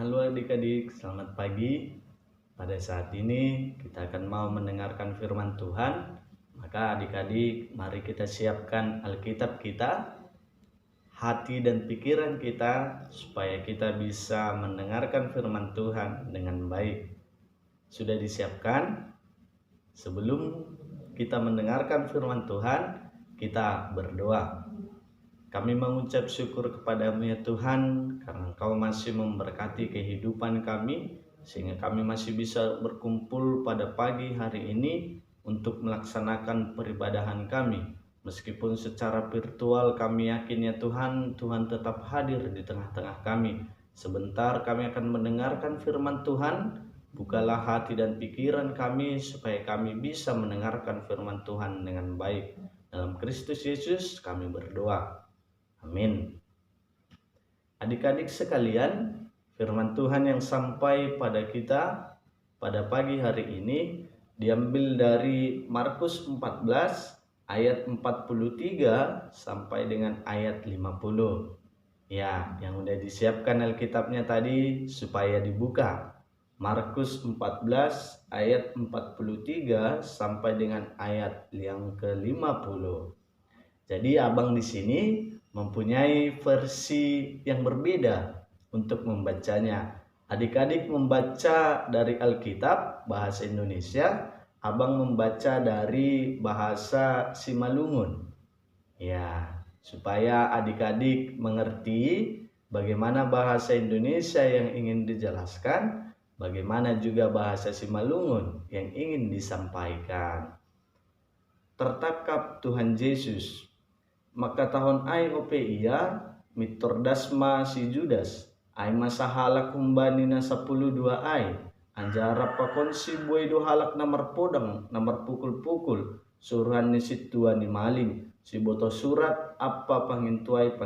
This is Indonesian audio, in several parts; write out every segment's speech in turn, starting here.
Halo adik-adik, selamat pagi. Pada saat ini kita akan mau mendengarkan firman Tuhan. Maka adik-adik, mari kita siapkan Alkitab kita, hati dan pikiran kita, supaya kita bisa mendengarkan firman Tuhan dengan baik. Sudah disiapkan? Sebelum kita mendengarkan firman Tuhan, kita berdoa. Kami mengucap syukur kepada-Mu ya Tuhan, karena Engkau masih memberkati kehidupan kami, sehingga kami masih bisa berkumpul pada pagi hari ini untuk melaksanakan peribadahan kami. Meskipun secara virtual, kami yakin ya Tuhan, Tuhan tetap hadir di tengah-tengah kami. Sebentar kami akan mendengarkan firman Tuhan. Bukalah hati dan pikiran kami supaya kami bisa mendengarkan firman Tuhan dengan baik. Dalam Kristus Yesus kami berdoa. Amin. Adik-adik sekalian, firman Tuhan yang sampai pada kita pada pagi hari ini diambil dari Markus 14 ayat 43 sampai dengan ayat 50. Ya, yang udah disiapkan Alkitabnya tadi supaya dibuka. Markus 14 ayat 43 sampai dengan ayat yang ke-50. Jadi abang di sini mempunyai versi yang berbeda untuk membacanya. Adik-adik membaca dari Alkitab bahasa Indonesia, abang membaca dari bahasa Simalungun. Ya, supaya adik-adik mengerti bagaimana bahasa Indonesia yang ingin dijelaskan, bagaimana juga bahasa Simalungun yang ingin disampaikan. Tertangkap Tuhan Yesus. Maka tahun ai ope ia mitordasma si Judas ai masahalak humbanina 10 ai anjara pakon si buai do halak namar podang namar pukul-pukul suruhan ni situan ni maling si boto surat apa pangintuai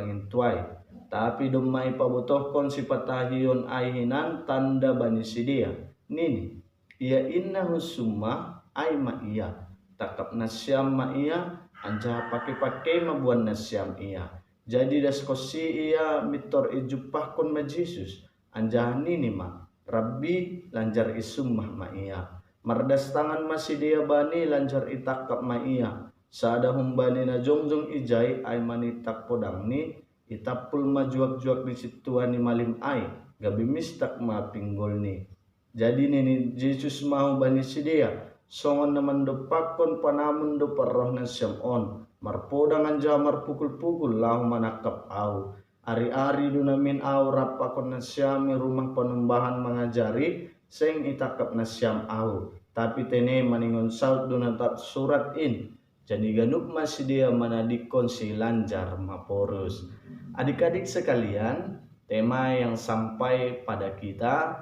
tapi domai pabotohkon si patahion ai hinan tanda bani sidia nini ia inna husumma ai ma ia takap nasyam ma ia anja pakai mabuan nasyam ia. Jadi daskosi ia mitor ijupah kon ma Jesus. Anja nini ma Rabbi lanjar isumah ma ia. Mardas tangan masih dia bani lanjar itakap ma ia. Sada humbani na jongjong ijai ay manitak podang ni itapul majuak-juak di situan ni malim ay. Gabi mistak ma pinggol ni. Jadi nini Jesus mau bani si dia. Songon naman do pakon panamun do parroh na Siamon marpodang anja marpukul-pukul lahu manakap au ari-ari do namin au rapakon na Siami rumah penumbahan mengajari seng itakap na Siam au tapi tene maningon saut do natap surat in jadi ganup masih dia manadikon si lanjar maporus. Adik-adik sekalian, tema yang sampai pada kita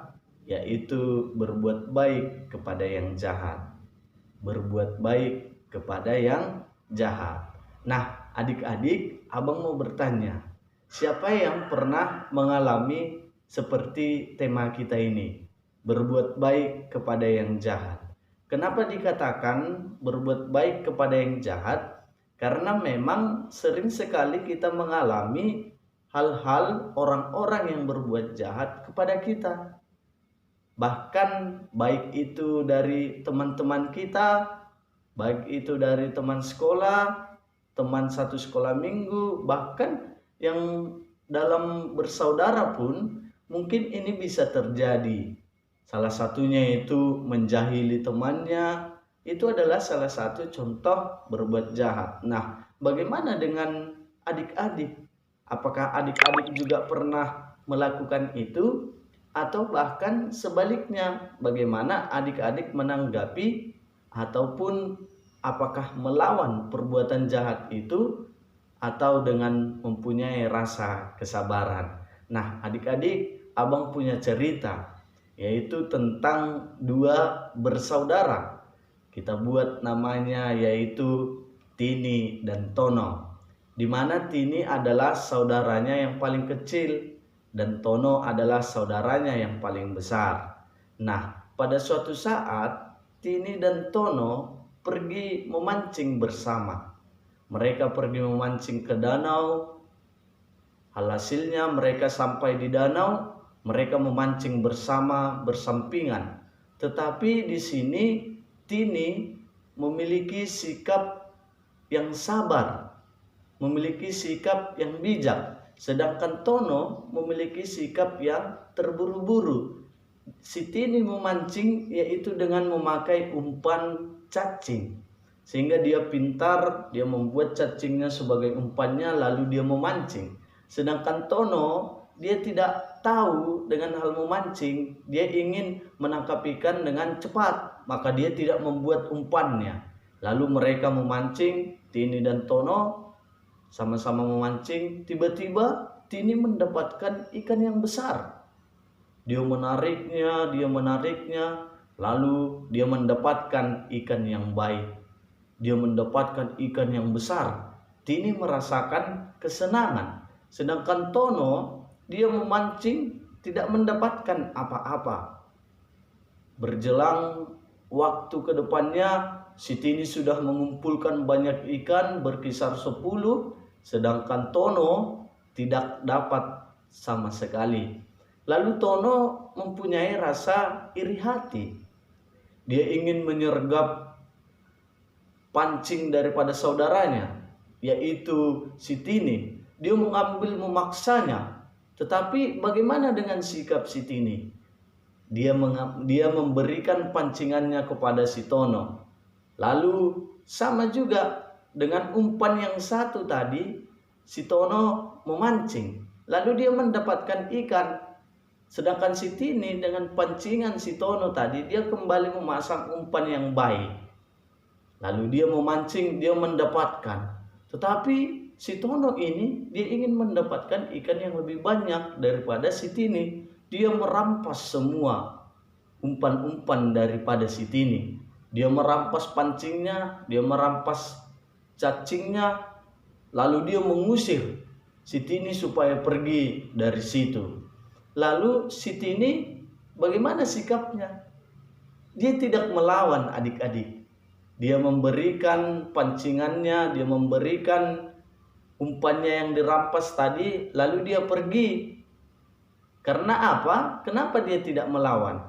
yaitu berbuat baik kepada yang jahat. Berbuat baik kepada yang jahat. Nah, adik-adik, abang mau bertanya, siapa yang pernah mengalami seperti tema kita ini? Berbuat baik kepada yang jahat. Kenapa dikatakan berbuat baik kepada yang jahat? Karena memang sering sekali kita mengalami hal-hal orang-orang yang berbuat jahat kepada kita. Bahkan baik itu dari teman-teman kita, baik itu dari teman sekolah, teman satu sekolah minggu, bahkan yang dalam bersaudara pun mungkin ini bisa terjadi. Salah satunya itu menjahili temannya, itu adalah salah satu contoh berbuat jahat. Nah, bagaimana dengan adik-adik? Apakah adik-adik juga pernah melakukan itu? Atau bahkan sebaliknya, bagaimana adik-adik menanggapi ataupun apakah melawan perbuatan jahat itu atau dengan mempunyai rasa kesabaran. Nah, adik-adik, abang punya cerita yaitu tentang dua bersaudara. Kita buat namanya yaitu Tini dan Tono, di mana Tini adalah saudaranya yang paling kecil dan Tono adalah saudaranya yang paling besar. Nah, pada suatu saat Tini dan Tono pergi memancing bersama. Mereka pergi memancing ke danau. Alhasilnya mereka sampai di danau, Mereka memancing bersama, bersampingan. Tetapi di sini Tini memiliki sikap yang sabar, memiliki sikap yang bijak. Sedangkan Tono memiliki sikap yang terburu-buru. Si Tini memancing yaitu dengan memakai umpan cacing. Sehingga dia pintar, dia membuat cacingnya sebagai umpannya lalu dia memancing. Sedangkan Tono, dia tidak tahu dengan hal memancing, dia ingin menangkap ikan dengan cepat, maka dia tidak membuat umpannya. Lalu mereka memancing, Tini dan Tono sama-sama memancing, tiba-tiba Tini mendapatkan ikan yang besar. Dia menariknya, lalu dia mendapatkan ikan yang baik. Dia mendapatkan ikan yang besar. Tini merasakan kesenangan. Sedangkan Tono, dia memancing tidak mendapatkan apa-apa. Berjelang waktu ke depannya, si Tini sudah mengumpulkan banyak ikan berkisar 10, sedangkan Tono tidak dapat sama sekali. Lalu Tono mempunyai rasa iri hati. Dia ingin menyergap pancing daripada saudaranya, yaitu si Tini. Dia mengambil memaksanya. Tetapi bagaimana dengan sikap si Tini? Dia memberikan pancingannya kepada si Tono. Lalu sama juga dengan umpan yang satu tadi, si Tono memancing. Lalu dia mendapatkan ikan. Sedangkan si Tini dengan pancingan si Tono tadi, dia kembali memasang umpan yang baik. Lalu dia memancing, dia mendapatkan. Tetapi si Tono ini dia ingin mendapatkan ikan yang lebih banyak daripada si Tini. Dia merampas semua umpan-umpan daripada si Tini. Dia merampas pancingnya, dia merampas cacingnya, lalu dia mengusir si Tini supaya pergi dari situ. Lalu si Tini bagaimana sikapnya? Dia tidak melawan adik-adik. Dia memberikan pancingannya, dia memberikan umpannya yang dirampas tadi, lalu dia pergi. Karena apa? Kenapa dia tidak melawan?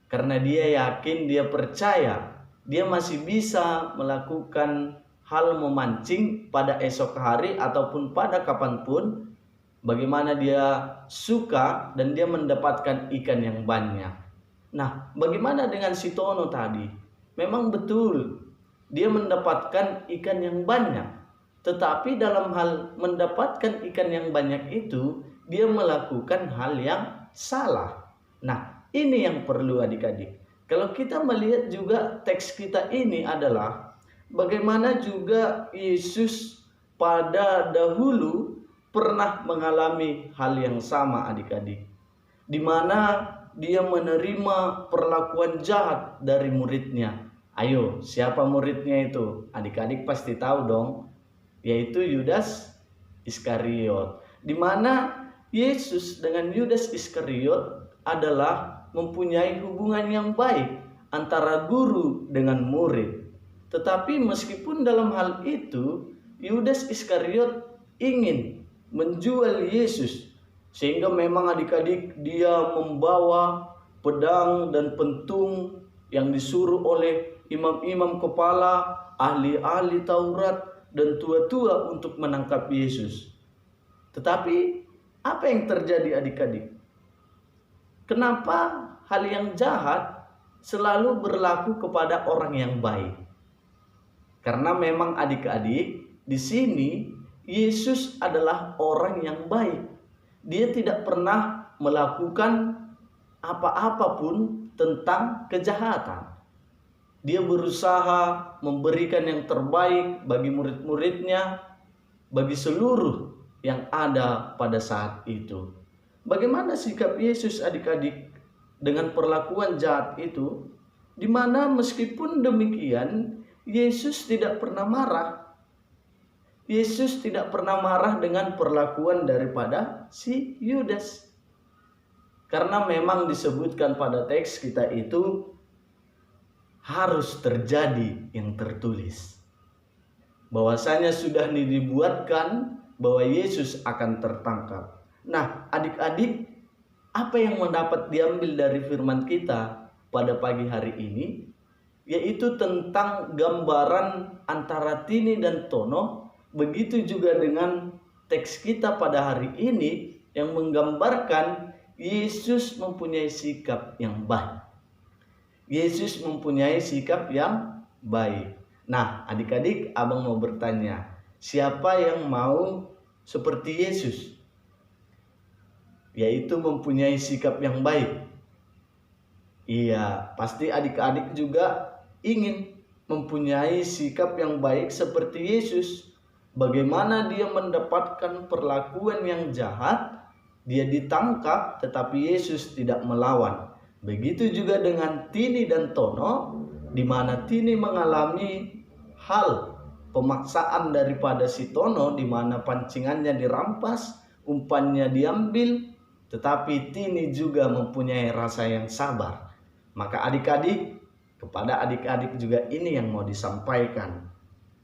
Karena dia yakin, dia percaya, dia masih bisa melakukan hal memancing pada esok hari ataupun pada kapanpun, bagaimana dia suka dan dia mendapatkan ikan yang banyak. Nah, bagaimana dengan si Tono tadi? Memang betul, dia mendapatkan ikan yang banyak. Tetapi dalam hal mendapatkan ikan yang banyak itu, dia melakukan hal yang salah. Nah, ini yang perlu adik-adik. Kalau kita melihat juga teks kita ini adalah bagaimana juga Yesus pada dahulu pernah mengalami hal yang sama adik-adik. Di mana dia menerima perlakuan jahat dari muridnya. Ayo, siapa muridnya itu? Adik-adik pasti tahu dong, yaitu Yudas Iskariot. Di mana Yesus dengan Yudas Iskariot adalah mempunyai hubungan yang baik antara guru dengan murid. Tetapi meskipun dalam hal itu Yudas Iskariot ingin menjual Yesus, sehingga memang adik-adik dia membawa pedang dan pentung yang disuruh oleh imam-imam kepala, ahli-ahli Taurat, dan tua-tua untuk menangkap Yesus. Tetapi apa yang terjadi adik-adik? Kenapa hal yang jahat selalu berlaku kepada orang yang baik? Karena memang adik-adik, di sini Yesus adalah orang yang baik. Dia tidak pernah melakukan apa-apa pun tentang kejahatan. Dia berusaha memberikan yang terbaik bagi murid-muridnya, bagi seluruh yang ada pada saat itu. Bagaimana sikap Yesus adik-adik dengan perlakuan jahat itu? Di mana meskipun demikian, Yesus tidak pernah marah. Yesus tidak pernah marah dengan perlakuan daripada si Yudas. Karena memang disebutkan pada teks kita itu harus terjadi yang tertulis. Bahwasanya sudah dibuatkan bahwa Yesus akan tertangkap. Nah, adik-adik, Apa yang mendapat diambil dari firman kita pada pagi hari ini, yaitu tentang gambaran antara tini dan tono. Begitu juga dengan teks kita pada hari ini yang menggambarkan Yesus mempunyai sikap yang baik. Yesus mempunyai sikap yang baik. Nah, adik-adik, abang mau bertanya, siapa yang mau seperti Yesus? Yaitu mempunyai sikap yang baik. Iya, pasti adik-adik juga ingin mempunyai sikap yang baik seperti Yesus. Bagaimana dia mendapatkan perlakuan yang jahat? Dia ditangkap, tetapi Yesus tidak melawan. Begitu juga dengan Tini dan Tono, di mana Tini mengalami hal pemaksaan daripada si Tono, di mana pancingannya dirampas, umpannya diambil, tetapi Tini juga mempunyai rasa yang sabar. Maka adik-adik, kepada adik-adik juga ini yang mau disampaikan,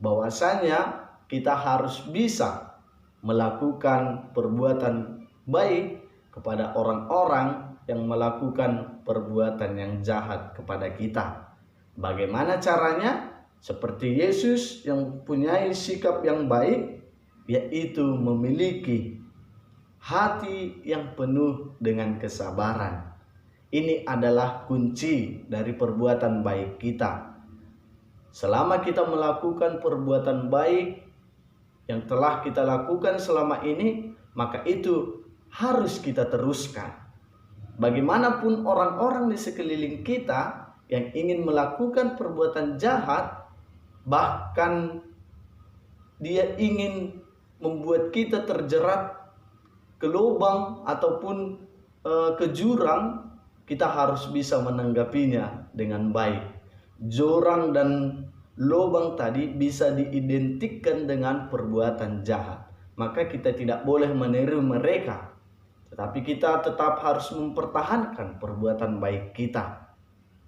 bahwasanya kita harus bisa melakukan perbuatan baik kepada orang-orang yang melakukan perbuatan yang jahat kepada kita. Bagaimana caranya? Seperti Yesus yang mempunyai sikap yang baik, yaitu memiliki hati yang penuh dengan kesabaran. Ini adalah kunci dari perbuatan baik kita. Selama kita melakukan perbuatan baik yang telah kita lakukan selama ini, maka itu harus kita teruskan. Bagaimanapun orang-orang di sekeliling kita yang ingin melakukan perbuatan jahat, bahkan dia ingin membuat kita terjerat ke lubang ataupun ke jurang, kita harus bisa menanggapinya dengan baik. Jurang dan lubang tadi bisa diidentikan dengan perbuatan jahat, maka kita tidak boleh meniru mereka, tetapi kita tetap harus mempertahankan perbuatan baik kita.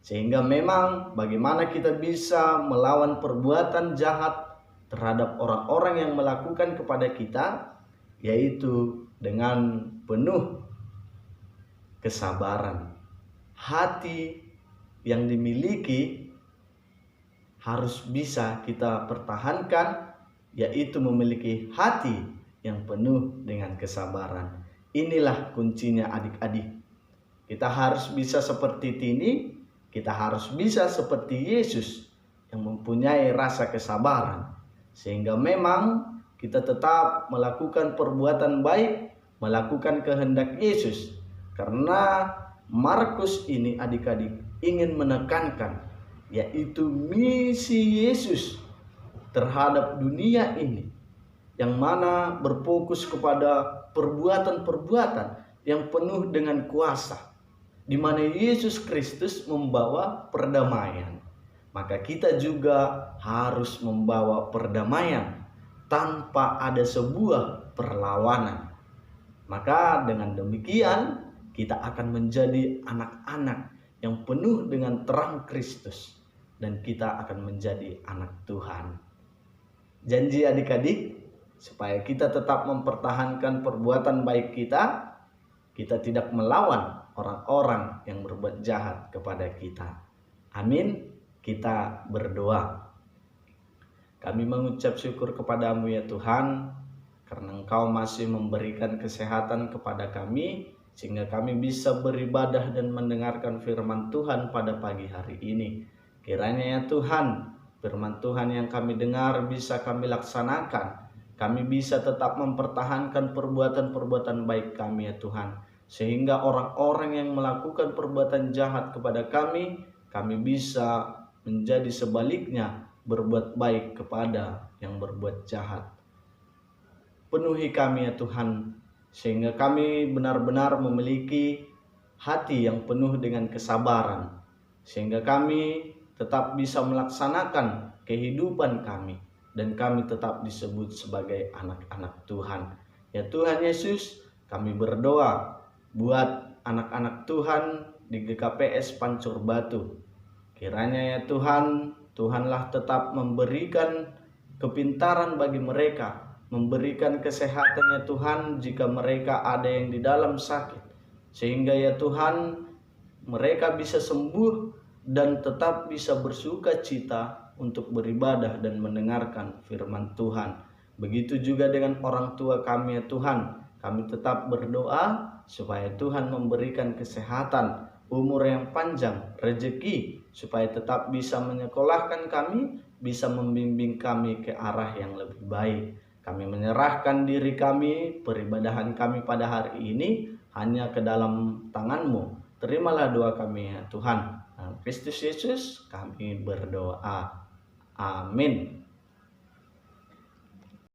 Sehingga memang bagaimana kita bisa melawan perbuatan jahat terhadap orang-orang yang melakukan kepada kita, yaitu dengan penuh kesabaran. Hati yang dimiliki harus bisa kita pertahankan, yaitu memiliki hati yang penuh dengan kesabaran. Inilah kuncinya adik-adik. Kita harus bisa seperti Tini, kita harus bisa seperti Yesus yang mempunyai rasa kesabaran. Sehingga memang kita tetap melakukan perbuatan baik, melakukan kehendak Yesus. Karena Markus ini adik-adik ingin menekankan, yaitu misi Yesus terhadap dunia ini, yang mana berfokus kepada perbuatan-perbuatan yang penuh dengan kuasa, di mana Yesus Kristus membawa perdamaian. Maka kita juga harus membawa perdamaian tanpa ada sebuah perlawanan. Maka dengan demikian kita akan menjadi anak-anak yang penuh dengan terang Kristus, dan kita akan menjadi anak Tuhan. Janji adik-adik, supaya kita tetap mempertahankan perbuatan baik kita, kita tidak melawan orang-orang yang berbuat jahat kepada kita. Amin. Kita berdoa. Kami mengucap syukur kepadamu ya Tuhan, karena Engkau masih memberikan kesehatan kepada kami, sehingga kami bisa beribadah dan mendengarkan firman Tuhan pada pagi hari ini. Kiranya ya Tuhan, firman Tuhan yang kami dengar bisa kami laksanakan. Kami bisa tetap mempertahankan perbuatan-perbuatan baik kami ya Tuhan, sehingga orang-orang yang melakukan perbuatan jahat kepada kami bisa menjadi sebaliknya, berbuat baik kepada yang berbuat jahat. Penuhi kami ya Tuhan, sehingga kami benar-benar memiliki hati yang penuh dengan kesabaran, sehingga kami tetap bisa melaksanakan kehidupan kami, dan kami tetap disebut sebagai anak-anak Tuhan. Ya Tuhan Yesus, kami berdoa buat anak-anak Tuhan di GKPS Pancur Batu. Kiranya ya Tuhan, Tuhanlah tetap memberikan kepintaran bagi mereka, memberikan kesehatan ya Tuhan jika mereka ada yang di dalam sakit. sehingga ya Tuhan mereka bisa sembuh dan tetap bisa bersuka cita untuk beribadah dan mendengarkan firman Tuhan. Begitu juga dengan orang tua kami ya Tuhan, kami tetap berdoa supaya Tuhan memberikan kesehatan, umur yang panjang, rezeki, supaya tetap bisa menyekolahkan kami, bisa membimbing kami ke arah yang lebih baik. Kami menyerahkan diri kami, peribadahan kami pada hari ini hanya ke dalam tangan-Mu. Terimalah doa kami ya Tuhan. Dalam Kristus Yesus kami berdoa. Amin.